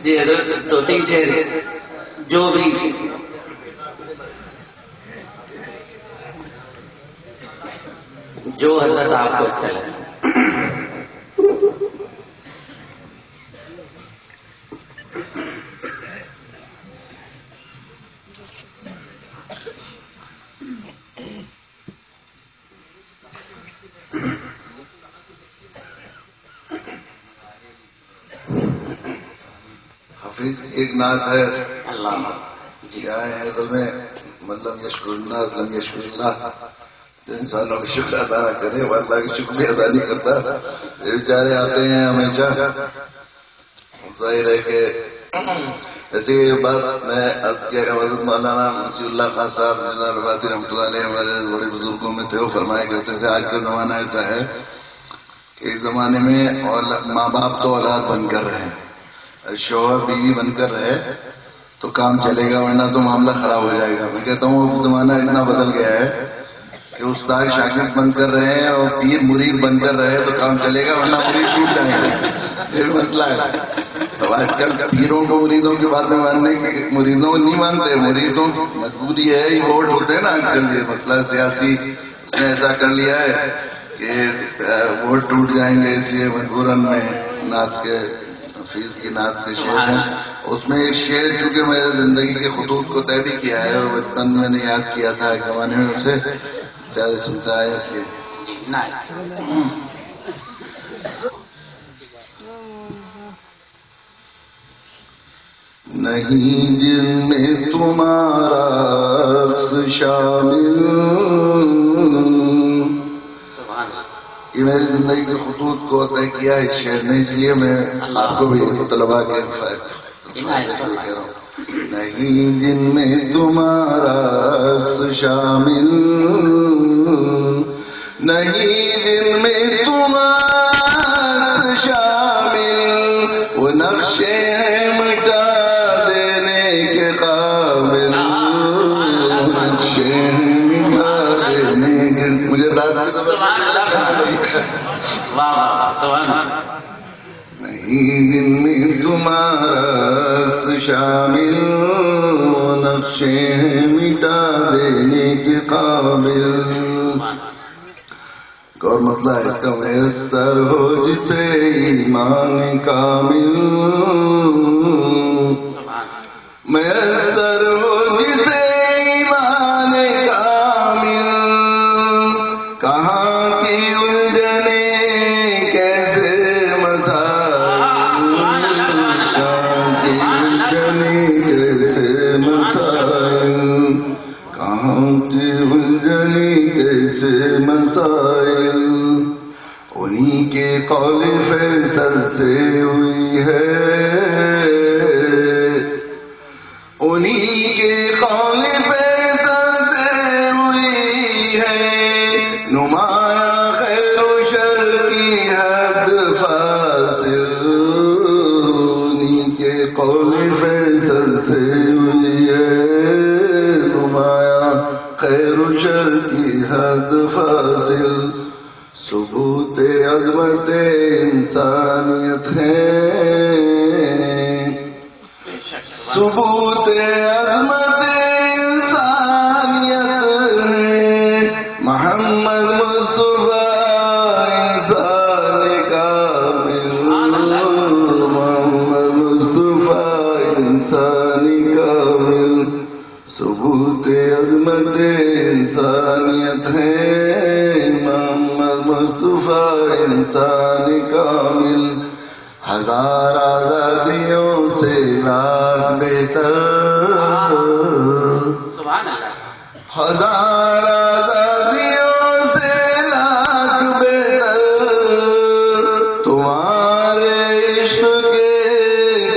جی حضرت دو تین شعر جو بھی جو حضرت آپ کو اچھا لگے. حفیظ ایک نعت ہے اللہ کیا ہے اصل میں مطلب یشکر الناس لم یشکر اللہ. جو انسانوں کا شکر ادا نہ کرے وہ اللہ کی شکر بھی ادا نہیں کرتا. یہ بیچارے آتے ہیں ہمیشہ. ظاہر ہے کہ ایسی بات میں حضرت مولانا مسیح اللہ خان صاحب الفاتی رحمۃ اللہ علیہ ہمارے بڑے بزرگوں میں تھے. وہ فرمایا کرتے تھے آج کا زمانہ ایسا ہے کہ اس زمانے میں ماں باپ تو اولاد بن کر رہے ہیں, شوہر بیوی بن کر رہے تو کام چلے گا, ورنہ تو معاملہ خراب ہو جائے گا. میں کہتا ہوں اب زمانہ اتنا بدل گیا ہے کہ استاد شاگرد بن کر رہے ہیں اور پیر مرید بن کر رہے تو کام چلے گا, ورنہ مرید ٹوٹ جائے گا. یہ مسئلہ ہے. تو آج کل پیروں کو مریدوں کی باتیں ماننے کی مریدوں کو نہیں مانتے. مریدوں کی مجبوری ہے, یہ ووٹ ہوتے ہیں نا آج کل. یہ مسئلہ سیاسی اس نے ایسا کر لیا ہے کہ ووٹ ٹوٹ جائیں گے, اس لیے مجبوراً میں نعت کے حفیظ کی نعت کے شعر ہیں. اس میں ایک شعر چونکہ میرے زندگی کے خطوط کو طے بھی کیا ہے اور بچپن میں نے یاد کیا تھا ایک زمانے میں اسے چارے سنتا ہے اس لیے. نہیں جن میں تمہارا عکس شامل. یہ میری زندگی کے خطوط کو طے کیا ہے شعر نے, اس لیے میں آپ کو بھی طلباء کے فائدے کہہ رہا ہوں. نہیں جن میں تمہارا عکس شامل, نہیں جن میں تمہارا عکس شامل, وہ نقشے مٹا دینے کے قابل, نقشے مٹا دینے کے. مجھے داد کی تو نہیں دن میں تمہارا عکس شامل, نقشے مٹا دینے کے قابل. اور مطلب اس کا میسر ہو جسے ایمان کامل, میسر ہو جسے ایمان کامل. کہاں کی الجھنے کیسے مسائل, کہاں کی الجھنے کیسے مسائل, کہاں کی الجھنے کیسے مسائل. انہی کے قول فیصل سے ہوئی ہے, انہی کے قول فیصل سے ہوئی ہے. نمایاں خیر و شر کی حد فاصل, انہی کے قول فیصل سے ہوئی ہے. نمایاں خیر و شر کی حد فاصل. ثبوت عظمت انسانیت ہے, ثبوت عظمت انسانیت ہے. محمد مصطفیٰ انسان کامل, محمد مصطفیٰ انسان کامل. ثبوت عظمت انسانیت ہے, محمد مصطفیٰ انسان کامل. ہزار آزادیوں سے لاکھ بہتر, ہزار آزادیوں سے لاکھ بہتر. تمہارے عشق کے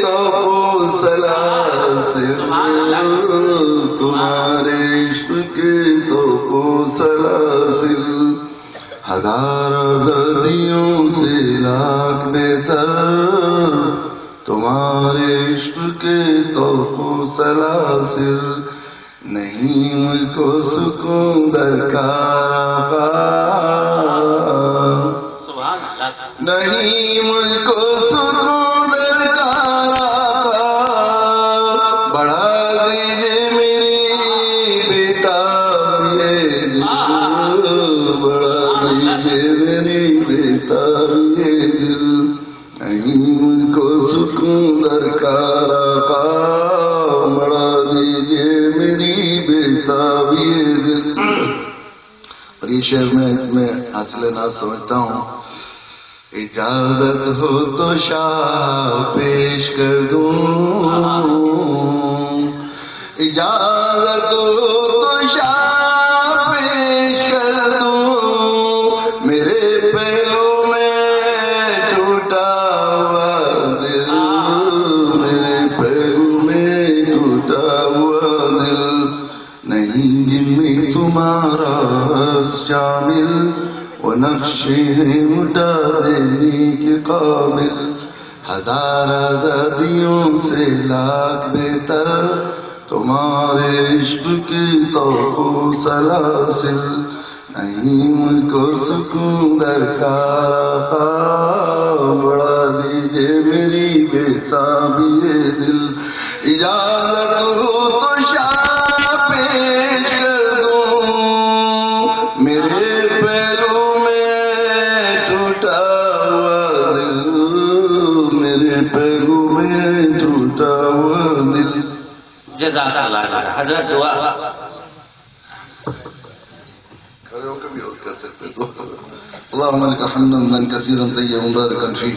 توق و سلاسل, تمہارے عشق کے توق و سلاسل. ہزار آزادیوں سے لاکھ بہتر, تمہارے عشق کے توق و سلاسل. نہیں مجھ کو سکون درکار آقا, نہیں مجھ کو سکون درکار آقا. بےتابی دل نہیں مجھ کو سکون درکار آقا بڑھا دیجئے میری بےتابی دل. اور یہ شعر میں اس میں حاصل ناز سمجھتا ہوں. اجازت ہو تو شاہ پیش کر دوں، اجازت ہو تو شاہ پیش کر دوں، میرے پہلو میں ٹوٹا ہوا دل، میرے پہلو میں ٹوٹا ہوا دل، نہیں جن میں تمہارا شامل وہ نقشے مٹا دینے کے قابل، ہزار آزادیوں سے لاکھ بہتر تمہارے عشق کی توق و سلاسل، نہیں مجھ کو سکون درکار آقا بڑھا دیجئے میری بےتابی دل. اجازت ہو تو شاہ پیش کر دوں، میرے پہلو میں ٹوٹا ہوا دل، میرے پہلو میں ٹوٹا ہوا دل. جزاک اللہ خیر. حضرت دعا. کھڑے ہو کے بھی اور کر سکتے تو. اللهم لك الحمد حمدا كثيرا طيبا مباركا فيه.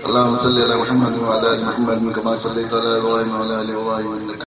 اللهم صل على محمد وعلى ال محمد كما صليت على ابراهيم وعلى ال ابراهيم انك